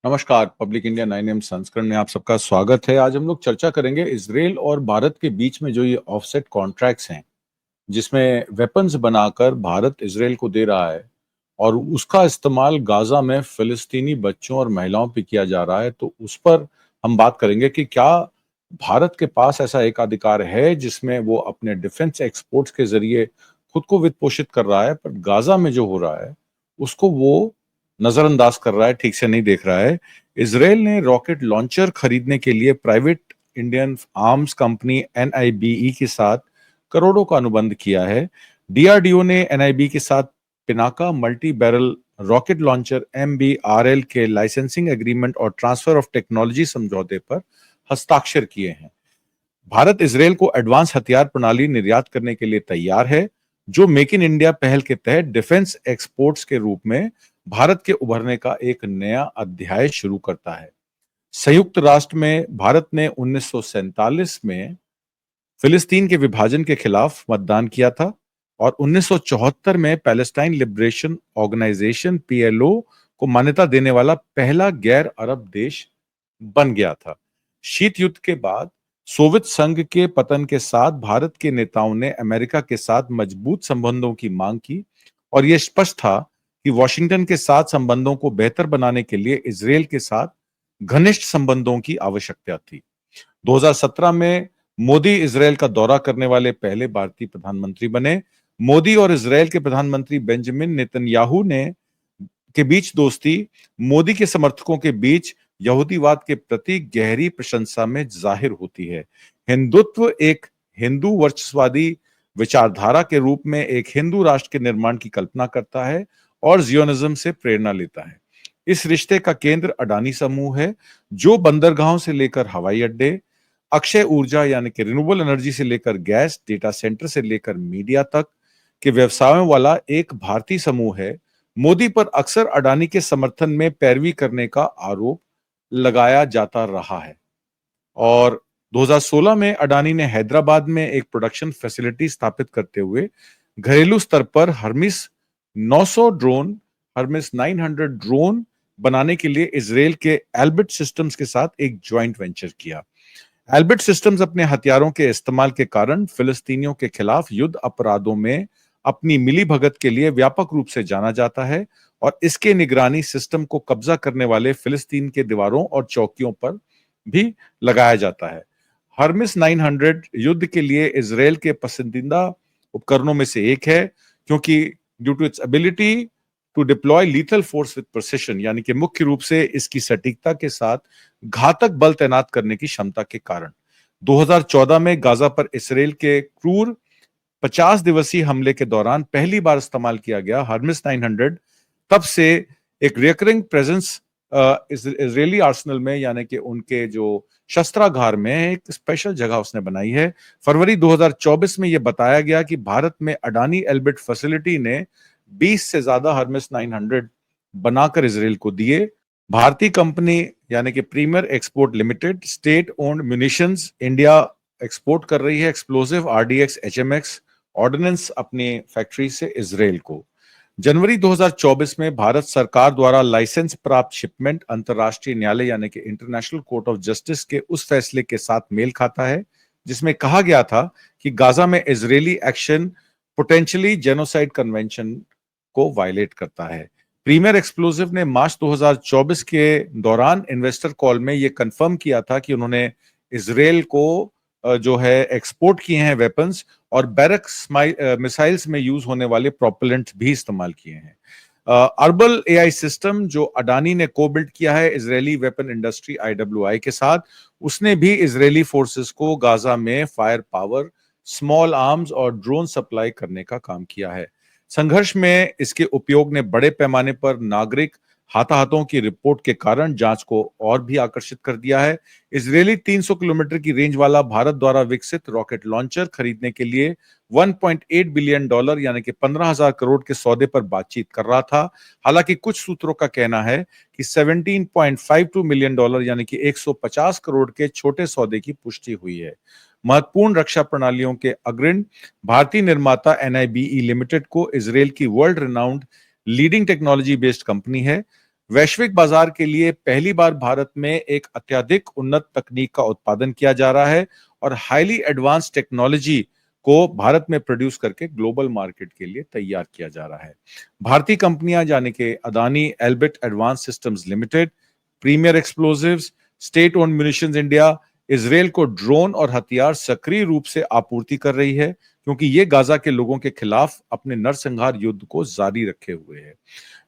नमस्कार। Public India 9 AM संस्करण में आप सबका स्वागत है। आज हम लोग चर्चा करेंगे इजराइल और भारत के बीच में जो ये ऑफसेट कॉन्ट्रैक्ट्स हैं, जिसमें वेपन्स बनाकर भारत इजराइल को दे रहा है और उसका इस्तेमाल गाजा में फिलिस्तीनी बच्चों और महिलाओं पे किया जा रहा है। तो उस पर हम बात करेंगे कि क्या भारत के पास ऐसा एकाधिकार है जिसमें वो अपने डिफेंस एक्सपोर्ट्स के जरिए खुद को वित्त पोषित कर रहा है, पर गाजा में जो हो रहा है उसको वो नजरअंदाज कर रहा है, ठीक से नहीं देख रहा है। इसराइल ने रॉकेट लॉन्चर खरीदने के लिए प्राइवेट इंडियन आर्म्स कंपनी एनआईबीई के साथ करोड़ों का अनुबंध किया है। डीआरडीओ ने एनआईबी के साथ Pinaka multi barrel rocket launcher MBRL के लाइसेंसिंग एग्रीमेंट और ट्रांसफर ऑफ टेक्नोलॉजी समझौते पर हस्ताक्षर किए हैं। भारत इसराइल को एडवांस हथियार प्रणाली निर्यात करने के लिए तैयार है, जो मेक इन इंडिया पहल के तहत डिफेंस एक्सपोर्ट्स के रूप में भारत के उभरने का एक नया अध्याय शुरू करता है। संयुक्त राष्ट्र में भारत ने 1947 में फिलिस्तीन के विभाजन के खिलाफ मतदान किया था और 1974 में पैलेस्टाइन लिबरेशन ऑर्गेनाइजेशन पीएलओ को मान्यता देने वाला पहला गैर अरब देश बन गया था। शीत युद्ध के बाद सोवियत संघ के पतन के साथ भारत के नेताओं ने अमेरिका के साथ मजबूत संबंधों की मांग की और यह स्पष्ट था कि वॉशिंगटन के साथ संबंधों को बेहतर बनाने के लिए इजराइल के साथ घनिष्ठ संबंधों की आवश्यकता थी। 2017 में मोदी इजराइल का दौरा करने वाले पहले भारतीय प्रधानमंत्री बने। मोदी और इजराइल के प्रधानमंत्री बेंजामिन नेतन्याहू ने के बीच दोस्ती मोदी के समर्थकों के बीच यहूदीवाद के प्रति गहरी प्रशंसा में जाहिर होती है। हिंदुत्व एक हिंदू वर्चस्ववादी विचारधारा के रूप में एक हिंदू राष्ट्र के निर्माण की कल्पना करता है और जियोनिज्म से प्रेरणा लेता है। इस रिश्ते का केंद्र अडानी समूह है, जो बंदरगाहों से लेकर हवाई अड्डे, अक्षय ऊर्जा यानी कि रिन्यूएबल एनर्जी से लेकर गैस, डेटा सेंटर से लेकर मीडिया तक के व्यवसायों वाला एक भारतीय समूह है। मोदी पर अक्सर अडानी के समर्थन में पैरवी करने का आरोप लगाया जाता रहा है और 2016 में अडानी ने हैदराबाद में एक प्रोडक्शन फैसिलिटी स्थापित करते हुए घरेलू स्तर पर हर्मिस 900 ड्रोन, हर्मिस 900 ड्रोन बनाने के लिए इजराइल के एल्बिट सिस्टम्स के साथ एक ज्वाइंट वेंचर किया। एल्बिट सिस्टम्स अपने हथियारों के इस्तेमाल के कारण फिलिस्तीनियों के खिलाफ युद्ध अपराधों में अपनी मिलीभगत के लिए व्यापक रूप से जाना जाता है और इसके निगरानी सिस्टम को कब्जा करने वाले फिलिस्तीन के दीवारों और चौकियों पर भी लगाया जाता है। हर्मिस 900 युद्ध के लिए इजराइल के पसंदीदा उपकरणों में से एक है, क्योंकि due to its ability to deploy lethal force with precision, यानी कि मुख्य रूप से इसकी सटीकता के साथ घातक बल तैनात करने की क्षमता के कारण 2014 में गाजा पर इसराइल के क्रूर 50 दिवसीय हमले के दौरान पहली बार इस्तेमाल किया गया हर्मिस 900 तब से एक रिकरिंग प्रेजेंस इजरायली आर्सेनल में, यानी कि उनके जो शस्त्रागार में एक स्पेशल जगह उसने बनाई है। फरवरी 2024 में यह बताया गया कि भारत में अडानी एल्बिट फैसिलिटी ने 20 से ज्यादा हर्मिस 900 बनाकर इजराइल को दिए। भारतीय कंपनी यानी कि premier export limited state owned munitions India export कर रही है एक्सप्लोसिव आरडीएक्स एचएमएक्स ऑर्डिनेंस अपनी फैक्ट्री से इजराइल को। जनवरी 2024 में भारत सरकार द्वारा लाइसेंस प्राप्त शिपमेंट अंतर्राष्ट्रीय न्यायालय यानी कि इंटरनेशनल कोर्ट ऑफ जस्टिस के उस फैसले के साथ मेल खाता है जिसमें कहा गया था कि गाजा में Israeli action potentially genocide convention को वायलेट करता है। प्रीमियर एक्सप्लोसिव ने मार्च 2024 के दौरान इन्वेस्टर कॉल में यह कंफर्म किया था कि उन्होंने इजराइल को जो है एक्सपोर्ट किए हैं वेपन्स और बैरक मिसाइल्स में यूज होने वाले प्रोपेलेंट भी इस्तेमाल किए हैं। अर्बल एआई सिस्टम जो अडानी ने को बिल्ड किया है इजरायली वेपन इंडस्ट्री आईडब्ल्यूआई के साथ, उसने भी इजरायली फोर्सेस को गाजा में फायर पावर, स्मॉल आर्म्स और ड्रोन सप्लाई करने का काम किया है। संघर्ष में इसके उपयोग ने बड़े पैमाने पर नागरिक हाथाहाथों की रिपोर्ट के कारण जांच को और भी आकर्षित कर दिया है। इजरायली 300 किलोमीटर की रेंज वाला भारत द्वारा विकसित रॉकेट लॉन्चर खरीदने के लिए $1.8 बिलियन यानी कि 15,000 करोड़ के सौदे पर बातचीत कर रहा था। हालांकि कुछ सूत्रों का कहना है कि $17.52 मिलियन यानी कि 150 करोड़ के छोटे सौदे की पुष्टि हुई है। महत्वपूर्ण रक्षा प्रणालियों के अग्रणी भारतीय निर्माता एनआईबीई लिमिटेड को इजराइल की world renowned leading technology based company है। वैश्विक बाजार के लिए पहली बार भारत में एक अत्यधिक उन्नत तकनीक का उत्पादन किया जा रहा है और हाईली एडवांस टेक्नोलॉजी को भारत में प्रोड्यूस करके ग्लोबल मार्केट के लिए तैयार किया जा रहा है। भारतीय कंपनियां यानी कि Adani Elbit advance systems limited, premier explosives, state owned munitions India Israel को ड्रोन और हथियार सक्रिय रूप से आपूर्ति कर रही है, क्योंकि ये गाजा के लोगों के खिलाफ अपने नरसंहार युद्ध को जारी रखे हुए है।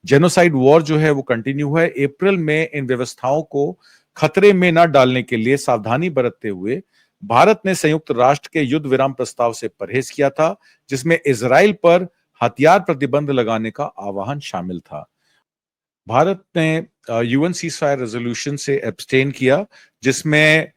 जेनोसाइड वॉर जो है वो कंटिन्यू है। अप्रैल में इन व्यवस्थाओं को खतरे में न डालने के लिए सावधानी बरतते हुए भारत ने संयुक्त राष्ट्र के युद्ध विराम प्रस्ताव से परहेज किया था, जिसमें इजराइल पर हथियार प्रतिबंध लगाने का आह्वान शामिल था। भारत ने यूएन सीज़फायर रेजोल्यूशन से एब्सटेन किया, जिसमें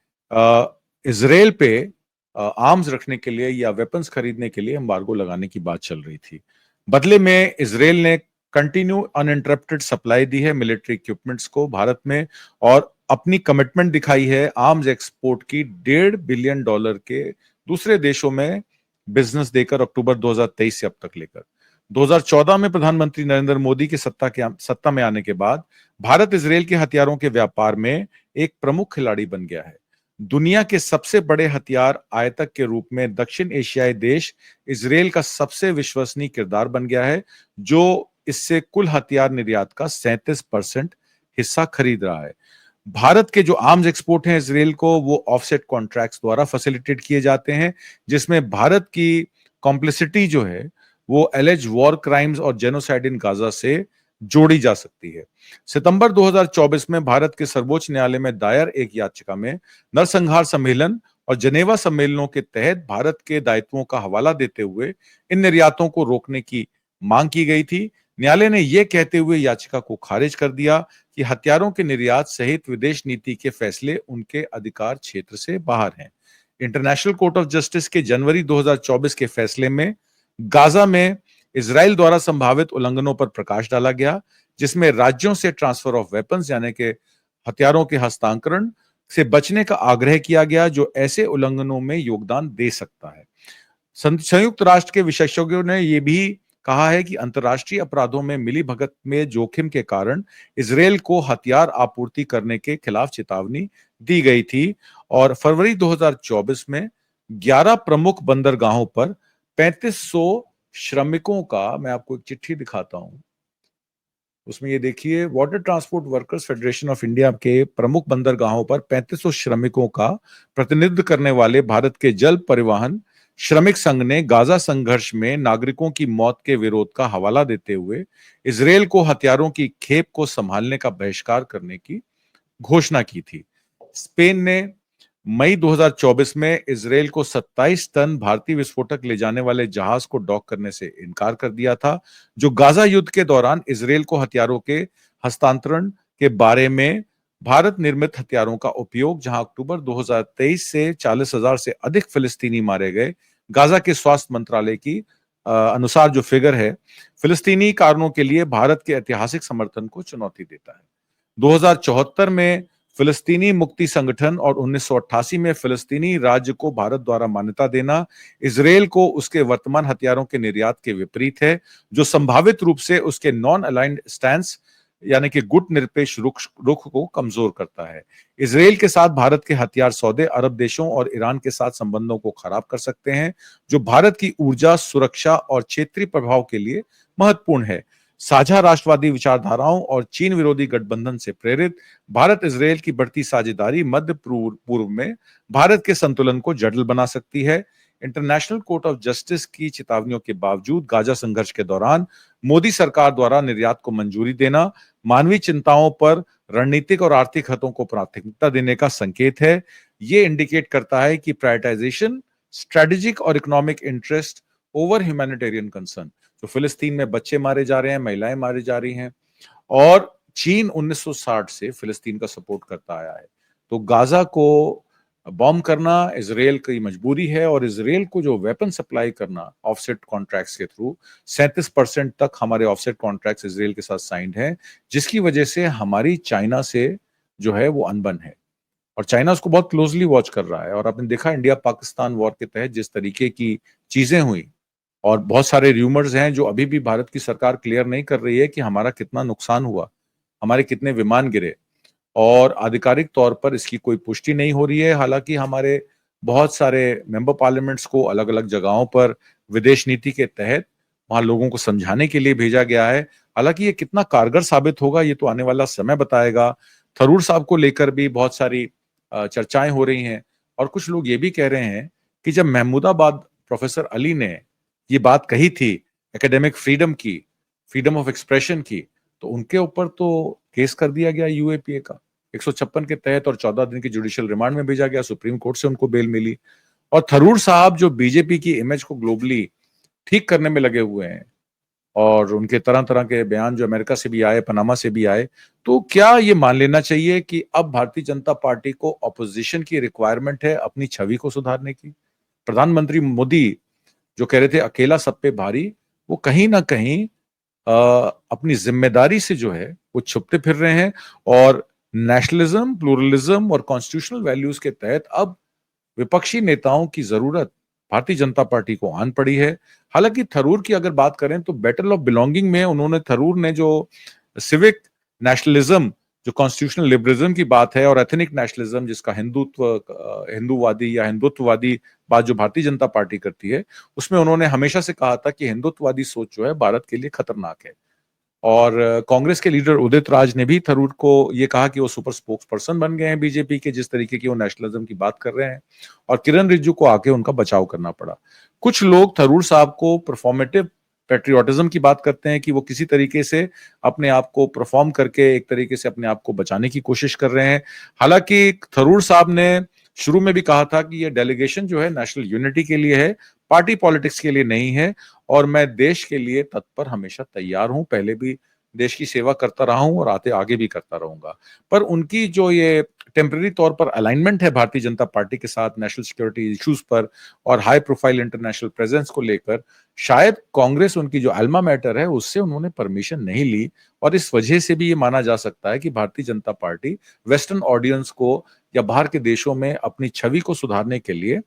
इजराइल पे आर्म्स रखने के लिए या वेपन्स खरीदने के लिए एम्बार्गो लगाने की बात चल रही थी। बदले में इजराइल ने कंटिन्यू अनइंटरप्टेड सप्लाई दी है मिलिट्री इक्विपमेंट्स को भारत में, और अपनी कमिटमेंट दिखाई है आर्म्स एक्सपोर्ट की $1.5 बिलियन के दूसरे देशों में बिजनेस देकर अक्टूबर 2023 से अब तक लेकर 2014 में प्रधानमंत्री नरेंद्र मोदी की सत्ता में आने के बाद भारत इजराइल के हथियारों के व्यापार में एक प्रमुख खिलाड़ी बन गया है। दुनिया के सबसे बड़े हथियार आयातक के रूप में दक्षिण एशियाई देश इजराइल का सबसे विश्वसनीय किरदार बन गया है, जो इससे कुल हथियार निर्यात का 37% हिस्सा खरीद रहा है। भारत के जो आर्म्स एक्सपोर्ट हैं इजराइल को, वो ऑफसेट कॉन्ट्रैक्ट्स द्वारा फैसिलिटेट किए जाते हैं, जिसमें भारत की कॉम्प्लिसिटी जो है वो एलिज वॉर क्राइम्स और जेनोसाइड इन गाजा से जोड़ी जा सकती है। सितंबर 2024 में भारत के सर्वोच्च न्यायालय में दायर एक याचिका में नरसंहार सम्मेलन और जनेवा सम्मेलनों के तहत भारत के दायित्वों का हवाला देते हुए इन निर्यातों को रोकने की मांग की गई थी। न्यायालय ने यह कहते हुए याचिका को खारिज कर दिया कि हथियारों के निर्यात सहित विदेश नीति के फैसले उनके अधिकार क्षेत्र से बाहर हैं। इंटरनेशनल कोर्ट ऑफ जस्टिस के जनवरी 2024 के फैसले में गाजा में इजराइल द्वारा संभावित उल्लंघनों पर प्रकाश डाला गया, जिसमें राज्यों से ट्रांसफर ऑफ वेपन्स यानी कि हथियारों के हस्तांतरण से बचने का आग्रह किया गया, जो ऐसे उल्लंघनों में योगदान दे सकता है। संयुक्त राष्ट्र के विशेषज्ञों ने यह भी कहा है कि अंतर्राष्ट्रीय अपराधों में मिलीभगत में जोखिम के कारण इजराइल को हथियार आपूर्ति करने के खिलाफ चेतावनी दी गई थी, और फरवरी 2024 में 11 प्रमुख बंदरगाहों पर 3500 श्रमिकों का, मैं आपको एक चिट्ठी दिखाता हूं, उसमें ये देखिए, water transport workers federation of India के प्रमुख बंदरगाहों पर 3500 श्रमिकों का प्रतिनिधित्व करने वाले भारत के जल परिवहन श्रमिक संघ ने गाजा संघर्ष में नागरिकों की मौत के विरोध का हवाला देते हुए इजराइल को हथियारों की खेप को संभालने का बहिष्कार करने की घोषणा की थी। स्पेन ने मई 2024 में इजराइल को 27 टन भारतीय विस्फोटक ले जाने वाले जहाज को डॉक करने से इनकार कर दिया था, जो गाजा युद्ध के दौरान इजराइल को हथियारों के हस्तांतरण के बारे में भारत निर्मित हथियारों का उपयोग, जहां अक्टूबर 2023 से 40,000 से अधिक फिलिस्तीनी मारे गए। गाजा के स्वास्थ्य मंत्रालय की अनुसार जो फिगर है, फिलिस्तीनी कारणों के लिए भारत के ऐतिहासिक समर्थन को चुनौती देता है। 2074 में फिलिस्तीनी मुक्ति संगठन और 1988 में फिलिस्तीनी राज्य को भारत द्वारा मान्यता देना इजराइल को उसके वर्तमान हथियारों के निर्यात के विपरीत है, जो संभावित रूप से उसके नॉन अलाइंड स्टैंस यानी कि गुट निरपेक्ष रुख को कमजोर करता है। इजराइल के साथ भारत के हथियार सौदे अरब देशों और ईरान के साथ संबंधों को खराब कर सकते हैं, जो भारत की ऊर्जा सुरक्षा और क्षेत्रीय प्रभाव के लिए महत्वपूर्ण है। साझा राष्ट्रवादी विचारधाराओं और चीन विरोधी गठबंधन से प्रेरित भारत इजराइल की बढ़ती साझेदारी मध्य पूर्व में भारत के संतुलन को जटिल बना सकती है। इंटरनेशनल कोर्ट ऑफ जस्टिस की चेतावनियों के बावजूद गाजा संघर्ष के दौरान मोदी सरकार द्वारा निर्यात को मंजूरी देना मानवीय चिंताओं पर रणनीतिक और आर्थिक हितों को प्राथमिकता देने का संकेत है। ये इंडिकेट करता है कि प्रायोरिटाइजेशन स्ट्रेटेजिक और economic interest over humanitarian concern. तो फिलिस्तीन में बच्चे मारे जा रहे हैं, महिलाएं मारी जा रही हैं, और चीन 1960 से फिलिस्तीन का सपोर्ट करता आया है। तो गाजा को बॉम्ब करना इजराइल की मजबूरी है, और इजराइल को जो वेपन सप्लाई करना ऑफसेट कॉन्ट्रैक्ट्स के थ्रू 37% तक हमारे ऑफसेट कॉन्ट्रैक्ट्स इजराइल के साथ साइंड हैं, जिसकी वजह से हमारी चाइना से जो है वो अनबन है, और चाइना उसको बहुत क्लोजली वॉच कर रहा है। और आपने देखा इंडिया पाकिस्तान वॉर के तहत जिस तरीके की चीजें हुई, और बहुत सारे र्यूमर्स हैं जो अभी भी भारत की सरकार क्लियर नहीं कर रही है कि हमारा कितना नुकसान हुआ। हमारे कितने विमान गिरे, और आधिकारिक तौर पर इसकी कोई पुष्टि नहीं हो रही है। हालांकि हमारे बहुत सारे मेंबर पार्लियामेंट्स को अलग अलग जगहों पर विदेश नीति के तहत वहां लोगों को समझाने के लिए भेजा गया है। हालांकि ये कितना कारगर साबित होगा ये तो आने वाला समय बताएगा। थरूर साहब को लेकर भी बहुत सारी चर्चाएं हो रही हैं, और कुछ लोग ये भी कह रहे हैं कि जब महमूदाबाद प्रोफेसर अली ने ये बात कही थी एकेडमिक फ्रीडम की, फ्रीडम ऑफ एक्सप्रेशन की, तो उनके ऊपर तो केस कर दिया गया यूएपीए का 156 के तहत, और 14 दिन की जुडिशियल रिमांड में भेजा गया। सुप्रीम कोर्ट से उनको बेल मिली। और थरूर साहब जो बीजेपी की इमेज को ग्लोबली ठीक करने में लगे हुए हैं, और उनके तरह तरह के बयान जो अमेरिका से भी आए, पनामा से भी आए, तो क्या ये मान लेना चाहिए कि अब भारतीय जनता पार्टी को ऑपोजिशन की रिक्वायरमेंट है अपनी छवि को सुधारने की? प्रधानमंत्री मोदी जो कह रहे थे अकेला सब पे भारी, वो कहीं ना कहीं अपनी जिम्मेदारी से जो है वो छुपते फिर रहे हैं, और नेशनलिज्म, प्लूरलिज्म और कॉन्स्टिट्यूशनल वैल्यूज के तहत अब विपक्षी नेताओं की जरूरत भारतीय जनता पार्टी को आन पड़ी है। हालांकि थरूर की अगर बात करें तो बैटल ऑफ बिलोंगिंग में थरूर ने जो सिविक नेशनलिज्म, जो कॉन्स्टिट्यूशनल लिबरलिज्म की बात है, और एथनिक नेशनलिज्म जिसका हिंदूवादी या हिंदुत्ववादी बात जो भारतीय जनता पार्टी करती है, उसमें उन्होंने हमेशा से कहा था कि हिंदुत्ववादी सोच जो है भारत के लिए खतरनाक है। और कांग्रेस के लीडर उदित राज ने भी थरूर को ये कहा कि वो सुपर स्पोक्स पर्सन बन गए हैं बीजेपी के, जिस तरीके की वो नेशनलिज्म की बात कर रहे हैं, और किरण रिजिजू को आके उनका बचाव करना पड़ा। कुछ लोग थरूर साहब को परफॉर्मेटिव पेट्रियोटिज्म की बात करते हैं कि वो किसी तरीके से अपने आप को परफॉर्म करके एक तरीके से अपने आप को बचाने की कोशिश कर रहे हैं। हालांकि थरूर साहब ने शुरू में भी कहा था कि ये डेलीगेशन जो है नेशनल यूनिटी के लिए है, पार्टी पॉलिटिक्स के लिए नहीं है, और मैं देश के लिए तत्पर हमेशा तैयार हूं, पहले भी देश की सेवा करता रहा हूं और आगे भी करता रहूंगा। पर उनकी जो ये टेम्पररी तौर पर अलाइनमेंट है भारतीय जनता पार्टी के साथ नेशनल सिक्योरिटी इश्यूज पर और हाई प्रोफाइल इंटरनेशनल प्रेजेंस को लेकर, शायद कांग्रेस उनकी जो अल्मा मैटर है उससे उन्होंने परमिशन नहीं ली, और इस वजह से भी ये माना जा सकता है कि Bharatiya Janata party western audience को या बाहर के देशों में अपनी छवि को सुधारने के लिए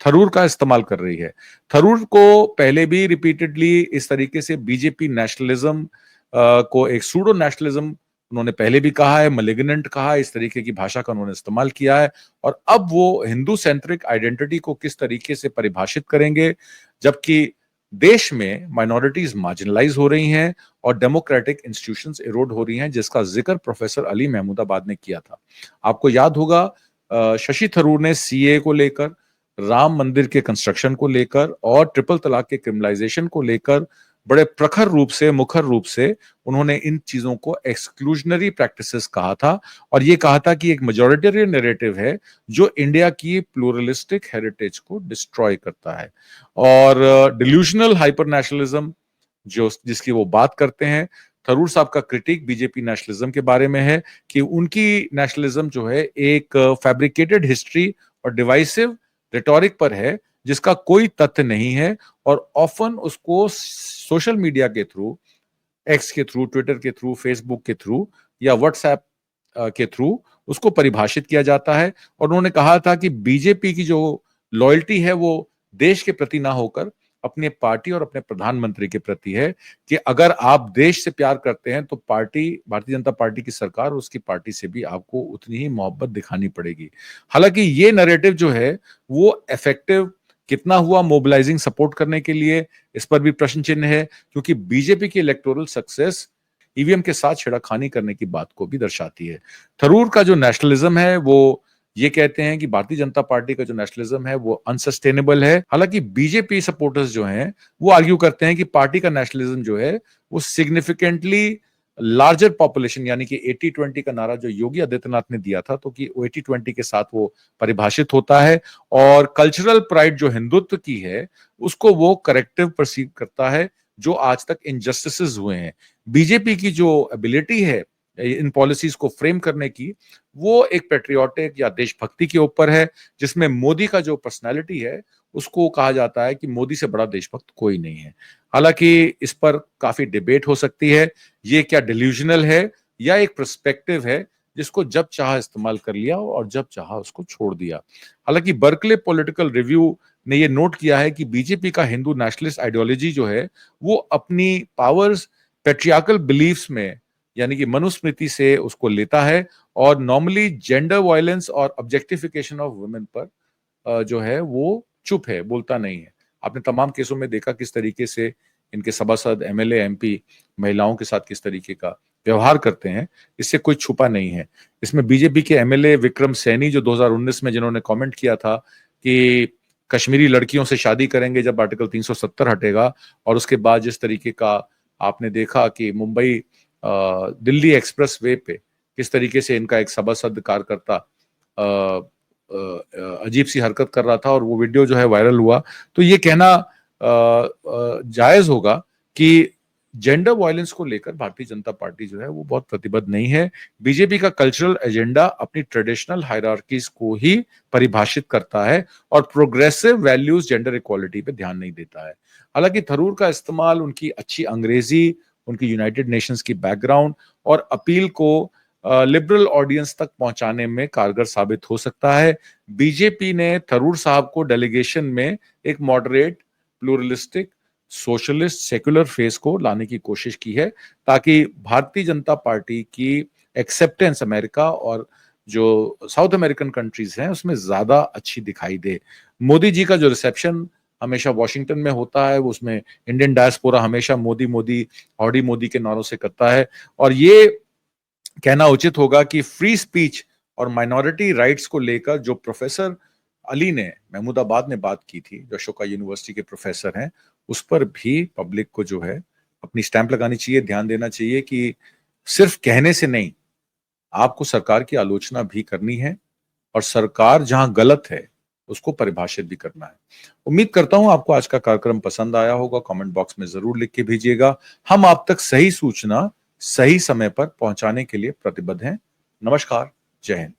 थरूर का इस्तेमाल कर रही है। थरूर को पहले भी रिपीटेडली इस तरीके से बीजेपी नेशनलिज्म को एक सूडो नेशनलिज्म उन्होंने पहले भी कहा है, मलिग्नेंट कहा है, इस तरीके की भाषा का उन्होंने इस्तेमाल किया है। और अब वो हिंदू सेंट्रिक आइडेंटिटी को किस तरीके से परिभाषित करेंगे, जबकि देश में माइनॉरिटीज मार्जिनलाइज हो रही हैं और डेमोक्रेटिक इंस्टीट्यूशंस इरोड हो रही हैं, जिसका जिक्र प्रोफेसर अली महमूदाबाद ने किया था। आपको याद होगा शशि थरूर ने सीए को लेकर, राम मंदिर के कंस्ट्रक्शन को लेकर और ट्रिपल तलाक के क्रिमिनलाइजेशन को लेकर बड़े प्रखर रूप से, मुखर रूप से उन्होंने इन चीजों को एक्सक्लूजनरी प्रैक्टिसेस कहा था, और ये कहा था कि एक मेजॉरिटेरियन नैरेटिव है जो इंडिया की प्लूरलिस्टिक हेरिटेज को डिस्ट्रॉय करता है। और डिल्यूशनल हाइपर नेशनलिज्म जो जिसकी वो बात करते हैं, थरूर साहब का क्रिटिक बीजेपी नेशनलिज्म के बारे में है कि उनकी नेशनलिज्म जो है एक फैब्रिकेटेड हिस्ट्री और डिवाइसिव रिटोरिक पर है जिसका कोई तथ्य नहीं है, और ऑफन उसको सोशल मीडिया के थ्रू, एक्स के थ्रू, ट्विटर के थ्रू, फेसबुक के थ्रू या व्हाट्सएप के थ्रू उसको परिभाषित किया जाता है। और उन्होंने कहा था कि बीजेपी की जो लॉयल्टी है वो देश के प्रति ना होकर अपने पार्टी और अपने प्रधानमंत्री के प्रति है, कि अगर आप देश से प्यार करते हैं तो पार्टी, भारतीय जनता पार्टी की सरकार और उसकी पार्टी से भी आपको उतनी ही मोहब्बत दिखानी पड़ेगी। हालांकि ये नैरेटिव जो है वो इफेक्टिव कितना हुआ मोबिलाइजिंग सपोर्ट करने के लिए, इस पर भी प्रश्न चिन्ह है, क्योंकि बीजेपी की इलेक्टोरल सक्सेस ईवीएम के साथ छेड़खानी करने की बात को भी दर्शाती है। थरूर का जो नेशनलिज्म है वो ये कहते हैं कि भारतीय जनता पार्टी का जो नेशनलिज्म है वो अनसस्टेनेबल है। हालांकि बीजेपी सपोर्टर्स जो हैं वो आर्ग्यू करते हैं कि पार्टी का नेशनलिज्म जो है वो सिग्निफिकेंटली लार्जर पॉपुलेशन, यानी कि 80-20 का नारा जो योगी आदित्यनाथ ने दिया था, तो कि 80-20 के साथ वो परिभाषित होता है, और कल्चरल प्राइड जो हिंदुत्व की है उसको वो करेक्टिव परसीव करता है जो आज तक इनजस्टिसेस हुए हैं। बीजेपी की जो एबिलिटी है इन पॉलिसीज को फ्रेम करने की, वो एक पेट्रियोटिक या देशभक्ति के ऊपर है, जिसमें मोदी का जो पर्सनालिटी है उसको कहा जाता है कि मोदी से बड़ा देशभक्त कोई नहीं है। हालांकि इस पर काफी डिबेट हो सकती है, ये क्या डिल्यूजनल है या एक पर्सपेक्टिव है जिसको जब चाहा इस्तेमाल कर लिया और जब चाहा उसको छोड़ दिया। हालांकि बर्कले पॉलिटिकल रिव्यू ने ये नोट किया है कि बीजेपी का हिंदू नेशनलिस्ट आइडियोलॉजी जो है वो अपनी पावर्स पेट्रियार्कल बिलीफ्स में यानी कि मनुस्मृति से उसको लेता है और नॉर्मली जेंडर वायलेंस और ऑब्जेक्टिफिकेशन ऑफ वुमेन पर जो है वो चुप है, बोलता नहीं है। आपने तमाम केसों में देखा किस तरीके से इनके सभासद, एमएलए, एमपी महिलाओं के साथ किस तरीके का व्यवहार करते हैं, इससे कोई छुपा नहीं है। इसमें बीजेपी के एमएलए विक्रम सैनी जो 2019 में जिन्होंने कमेंट किया था कि कश्मीरी लड़कियों से शादी करेंगे जब आर्टिकल 370 हटेगा, और उसके बाद जिस तरीके का आपने देखा कि मुंबई दिल्ली एक्सप्रेस वे पे किस तरीके से इनका एक सभासद कार्यकर्ता अजीब सी हरकत कर रहा था और वो वीडियो जो है वायरल हुआ, तो ये कहना जायज होगा कि जेंडर वायलेंस को लेकर भारतीय जनता पार्टी जो है वो बहुत प्रतिबद्ध नहीं है। बीजेपी का कल्चरल एजेंडा अपनी ट्रेडिशनल हायरार्कीज को ही परिभाषित करता है और प्रोग्रेसिव वैल्यूज, जेंडर इक्वालिटी पे ध्यान नहीं देता है। हालांकि थरूर का इस्तेमाल उनकी अच्छी अंग्रेजी, उनकी यूनाइटेड नेशंस की बैकग्राउंड और अपील को लिबरल ऑडियंस तक पहुंचाने में कारगर साबित हो सकता है। बीजेपी ने थरूर साहब को डेलीगेशन में एक moderate, pluralistic, socialist, secular face को लाने की कोशिश की है ताकि भारतीय जनता पार्टी की एक्सेप्टेंस अमेरिका और जो साउथ अमेरिकन कंट्रीज हैं उसमें ज्यादा अच्छी दिखाई दे। मोदी जी का जो रिसेप्शन हमेशा वॉशिंगटन में होता है, उसमें इंडियन डायस्पोरा हमेशा मोदी मोदी, हौडी मोदी के नारों से करता है, और ये कहना उचित होगा कि फ्री स्पीच और माइनॉरिटी राइट्स को लेकर जो प्रोफेसर अली ने महमूदाबाद ने बात की थी, जो अशोका यूनिवर्सिटी के प्रोफेसर हैं, उस पर भी पब्लिक को जो है अपनी स्टैंप लगानी चाहिए, ध्यान देना चाहिए कि सिर्फ कहने से नहीं, आपको सरकार की आलोचना भी करनी है और सरकार जहां गलत है उसको परिभाषित भी करना है। उम्मीद करता हूं आपको आज का कार्यक्रम पसंद आया होगा। कमेंट बॉक्स में जरूर लिख के भेजिएगा। हम आप तक सही सूचना सही समय पर पहुंचाने के लिए प्रतिबद्ध हैं। नमस्कार, जय हिंद।